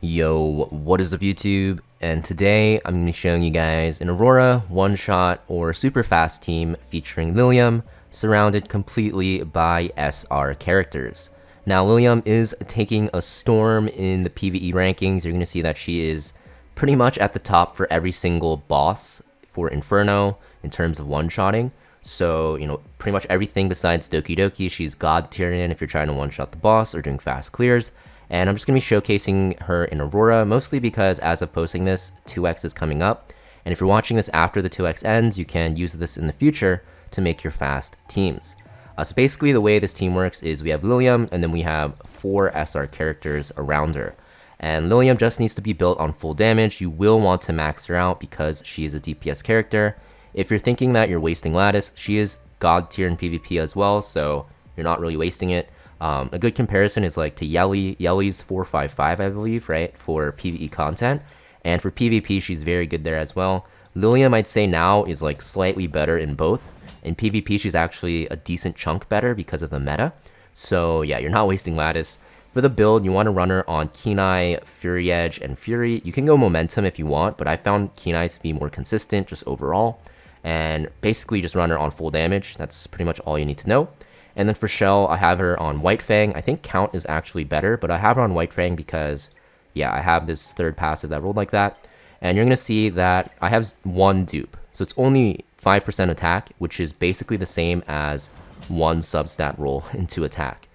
Yo, what is up YouTube? And today I'm going to be showing you guys an Aurora one-shot or super fast team featuring Liliam, surrounded completely by SR characters. Now Liliam is taking a storm in the PvE rankings. You're going to see that she is pretty much at the top for every single boss for Inferno in terms of one-shotting. So, pretty much everything besides Doki Doki, she's God tier in if you're trying to one-shot the boss or doing fast clears. And I'm just going to be showcasing her in Aurora, mostly because as of posting this, 2x is coming up. And if you're watching this after the 2x ends, you can use this in the future to make your fast teams. So basically the way this team works is we have Liliam, and then we have 4 SR characters around her. And Liliam just needs to be built on full damage. You will want to max her out because she is a DPS character. If you're thinking that you're wasting Lattice, she is God tier in PvP as well, so you're not really wasting it. A good comparison is like to Yeli. Yeli's 455, I believe, right, for PvE content. And for PvP, she's very good there as well. Liliam, I'd say now, is like slightly better in both. In PvP, she's actually a decent chunk better because of the meta. So yeah, you're not wasting Lattice. For the build, you want to run her on Kenai, Fury Edge, and Fury. You can go Momentum if you want, but I found Kenai to be more consistent just overall. And basically just run her on full damage. That's pretty much all you need to know. And then for Shell, I have her on White Fang. I think Count is actually better, but I have her on White Fang because, yeah, I have this third passive that rolled like that. And you're going to see that I have 1 dupe. So it's only 5% attack, which is basically the same as 1 substat roll into attack.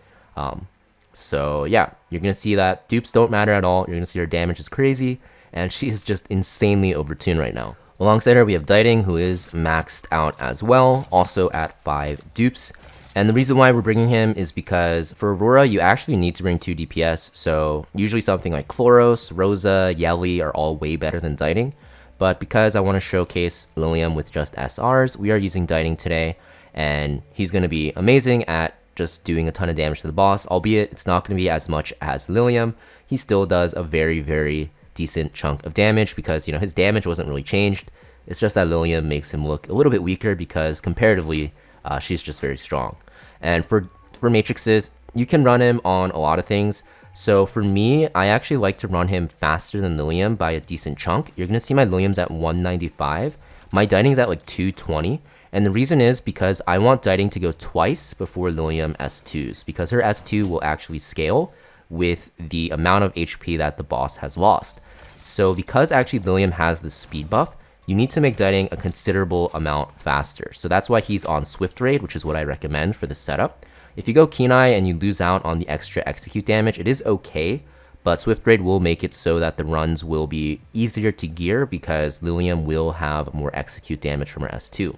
So yeah, you're going to see that dupes don't matter at all. You're going to see her damage is crazy, and she is just insanely overtuned right now. Alongside her, we have Diding, who is maxed out as well, also at 5 dupes. And the reason why we're bringing him is because for Aurora, you actually need to bring 2 DPS. So usually something like Chloros, Rosa, Yeli are all way better than Diding. But because I want to showcase Liliam with just SRs, we are using Diding today. And he's going to be amazing at just doing a ton of damage to the boss. Albeit it's not going to be as much as Liliam. He still does a very, very decent chunk of damage because, his damage wasn't really changed. It's just that Liliam makes him look a little bit weaker because comparatively, she's just very strong. And for matrices, you can run him on a lot of things. So for me, I actually like to run him faster than Liliam by a decent chunk. You're going to see my Liliam's at 195. My Diding's at like 220. And the reason is because I want Diding to go twice before Liliam S2s, because her S2 will actually scale with the amount of HP that the boss has lost. So because actually Liliam has the speed buff, you need to make Diding a considerable amount faster. So that's why he's on Swift Raid, which is what I recommend for the setup. If you go Kenai and you lose out on the extra execute damage, it is okay, but Swift Raid will make it so that the runs will be easier to gear because Liliam will have more execute damage from her S2.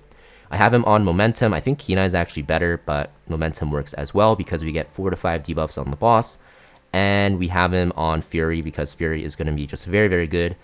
I have him on Momentum. I think Kenai is actually better, but Momentum works as well because we get 4 to 5 debuffs on the boss. And we have him on Fury because Fury is going to be just very, very good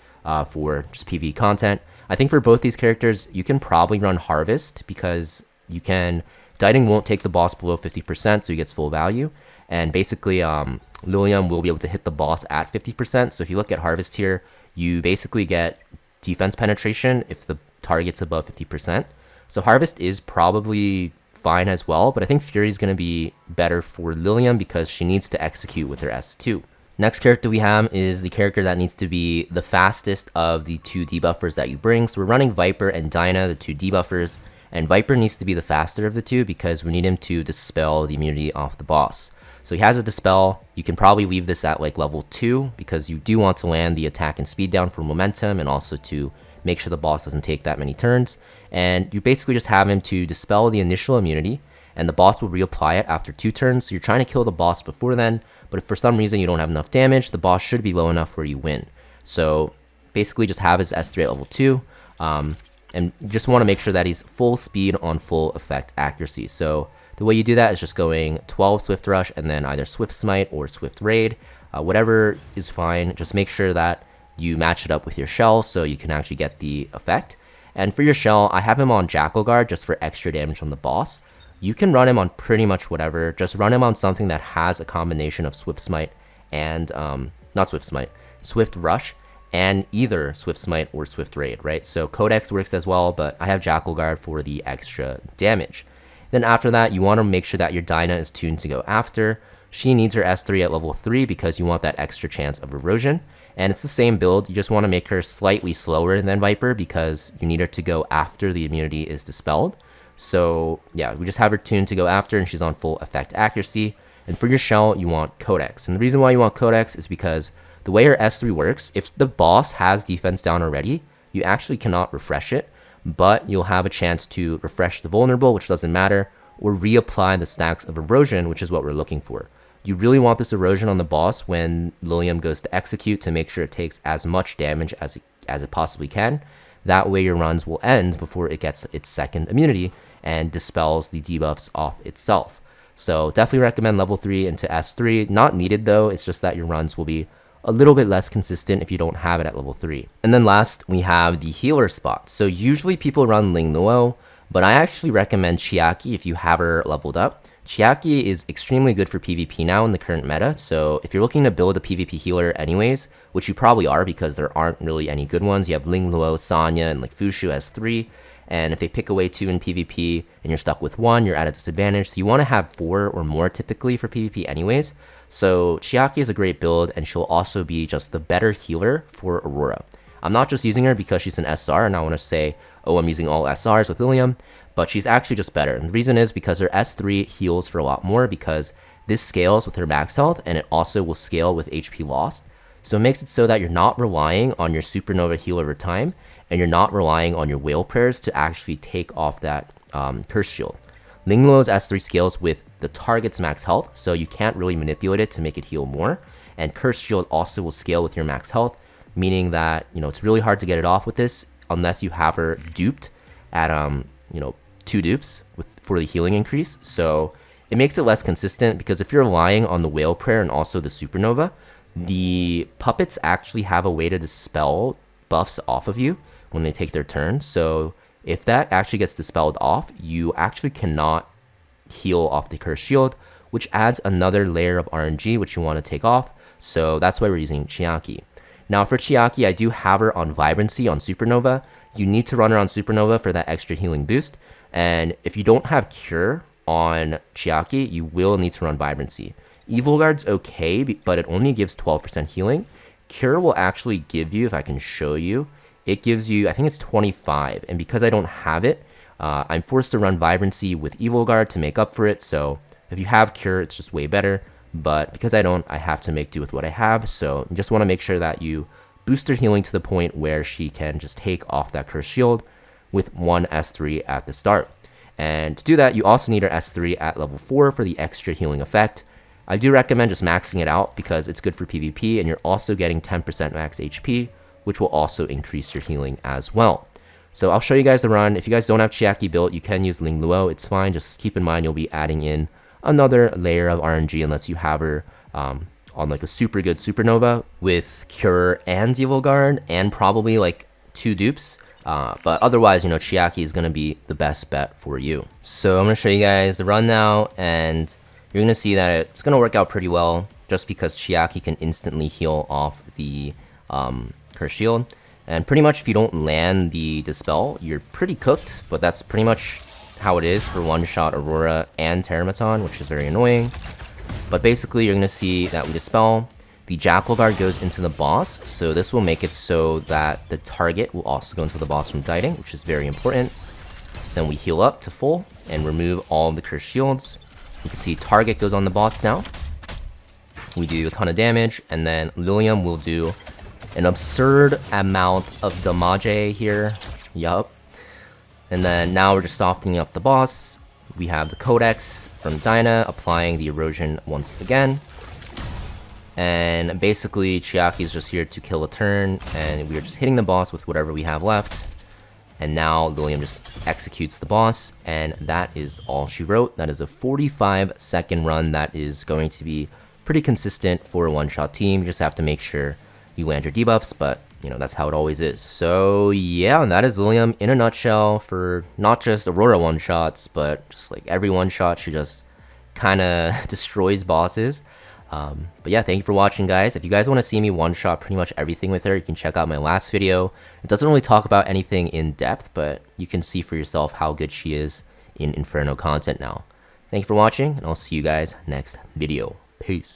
for just PvE content. I think for both these characters, you can probably run Harvest because Diding won't take the boss below 50%, so he gets full value. And basically, Liliam will be able to hit the boss at 50%. So if you look at Harvest here, you basically get defense penetration if the target's above 50%. So Harvest is probably fine as well, but I think Fury is going to be better for Liliam because she needs to execute with her S2. Next character we have is the character that needs to be the fastest of the 2 debuffers that you bring. So we're running Viper and Dina, the 2 debuffers, and Viper needs to be the faster of the 2 because we need him to dispel the immunity off the boss. So he has a dispel. You can probably leave this at like level 2 because you do want to land the attack and speed down for momentum and also to make sure the boss doesn't take that many turns. And you basically just have him to dispel the initial immunity, and the boss will reapply it after 2 turns. So you're trying to kill the boss before then, but if for some reason you don't have enough damage, the boss should be low enough where you win. So basically just have his S3 at level 2, and you just want to make sure that he's full speed on full effect accuracy. So the way you do that is just going 12 Swift Rush and then either Swift Smite or Swift Raid. Whatever is fine, just make sure that you match it up with your Shell so you can actually get the effect. And for your Shell, I have him on Jackal Guard just for extra damage on the boss. You can run him on pretty much whatever. Just run him on something that has a combination of Swift Smite and, not Swift Smite, Swift Rush, and either Swift Smite or Swift Raid, right? So Codex works as well, but I have Jackal Guard for the extra damage. Then after that, you want to make sure that your Dina is tuned to go after. She needs her S3 at level 3 because you want that extra chance of erosion. And it's the same build, you just want to make her slightly slower than Viper because you need her to go after the immunity is dispelled. So yeah, we just have her tuned to go after and she's on full effect accuracy. And for your shell, you want Codex. And the reason why you want Codex is because the way her S3 works, if the boss has defense down already, you actually cannot refresh it, but you'll have a chance to refresh the vulnerable, which doesn't matter, or reapply the stacks of erosion, which is what we're looking for. You really want this erosion on the boss when Liliam goes to execute to make sure it takes as much damage as it possibly can. That way your runs will end before it gets its second immunity and dispels the debuffs off itself. So definitely recommend level 3 into S3. Not needed though, it's just that your runs will be a little bit less consistent if you don't have it at level 3. And then last, we have the healer spot. So usually people run Ling Luo, but I actually recommend Chiaki if you have her leveled up. Chiaki is extremely good for PvP now in the current meta, so if you're looking to build a PvP healer anyways, which you probably are because there aren't really any good ones, you have Ling Luo, Sanya, and like Fushu S3, and if they pick away 2 in PvP and you're stuck with 1, you're at a disadvantage, so you want to have 4 or more typically for PvP anyways. So Chiaki is a great build, and she'll also be just the better healer for Aurora. I'm not just using her because she's an SR and I want to say, oh, I'm using all SRs with Liliam, but she's actually just better. And the reason is because her S3 heals for a lot more because this scales with her max health and it also will scale with HP lost. So it makes it so that you're not relying on your supernova heal over time and you're not relying on your whale prayers to actually take off that curse shield. Ling Luo's S3 scales with the target's max health, so you can't really manipulate it to make it heal more. And curse shield also will scale with your max health, meaning that, you know, it's really hard to get it off with this unless you have her duped at, 2 dupes for the healing increase. So it makes it less consistent because if you're relying on the whale prayer and also the supernova, the puppets actually have a way to dispel buffs off of you when they take their turn. So if that actually gets dispelled off, you actually cannot heal off the curse shield, which adds another layer of RNG which you want to take off. So that's why we're using Chiaki. Now for Chiaki, I do have her on Vibrancy on Supernova. You need to run her on Supernova for that extra healing boost. And if you don't have Cure on Chiaki, you will need to run Vibrancy. Evil Guard's okay, but it only gives 12% healing. Cure will actually give you, if I can show you, it gives you, I think it's 25. And because I don't have it, I'm forced to run Vibrancy with Evil Guard to make up for it. So if you have Cure, it's just way better. But because I don't, I have to make do with what I have. So you just want to make sure that you boost her healing to the point where she can just take off that curse shield with 1 S3 at the start. And to do that, you also need her S3 at level 4 for the extra healing effect. I do recommend just maxing it out because it's good for PvP and you're also getting 10% max HP, which will also increase your healing as well. So I'll show you guys the run. If you guys don't have Chiaki built, you can use Ling Luo. It's fine. Just keep in mind you'll be adding in another layer of RNG unless you have her on like a super good supernova with Cure and Evil Guard and probably like 2 dupes. But otherwise, you know, Chiaki is going to be the best bet for you. So I'm going to show you guys the run now, and you're going to see that it's going to work out pretty well just because Chiaki can instantly heal off the curse shield. And pretty much if you don't land the Dispel, you're pretty cooked, but that's pretty much how it is for one-shot Aurora and Terramaton, which is very annoying. But basically, you're going to see that we Dispel. The Jackal Guard goes into the boss, so this will make it so that the target will also go into the boss from Dieting, which is very important. Then we heal up to full and remove all of the cursed shields. You can see target goes on the boss now. We do a ton of damage, and then Liliam will do an absurd amount of damage here. Yup. And then now we're just softening up the boss. We have the Codex from Dina applying the erosion once again. And basically, Chiaki is just here to kill a turn, and we are just hitting the boss with whatever we have left. And now Liliam just executes the boss, and that is all she wrote. That is a 45-second run that is going to be pretty consistent for a one-shot team. You just have to make sure you land your debuffs, but you know, that's how it always is. So yeah, and that is Liliam in a nutshell for not just Aurora one-shots, but just like every one-shot, she just kind of destroys bosses. But yeah, thank you for watching, guys. If you guys want to see me one-shot pretty much everything with her, you can check out my last video. It doesn't really talk about anything in depth, but you can see for yourself how good she is in Inferno content now. Thank you for watching, and I'll see you guys next video. Peace.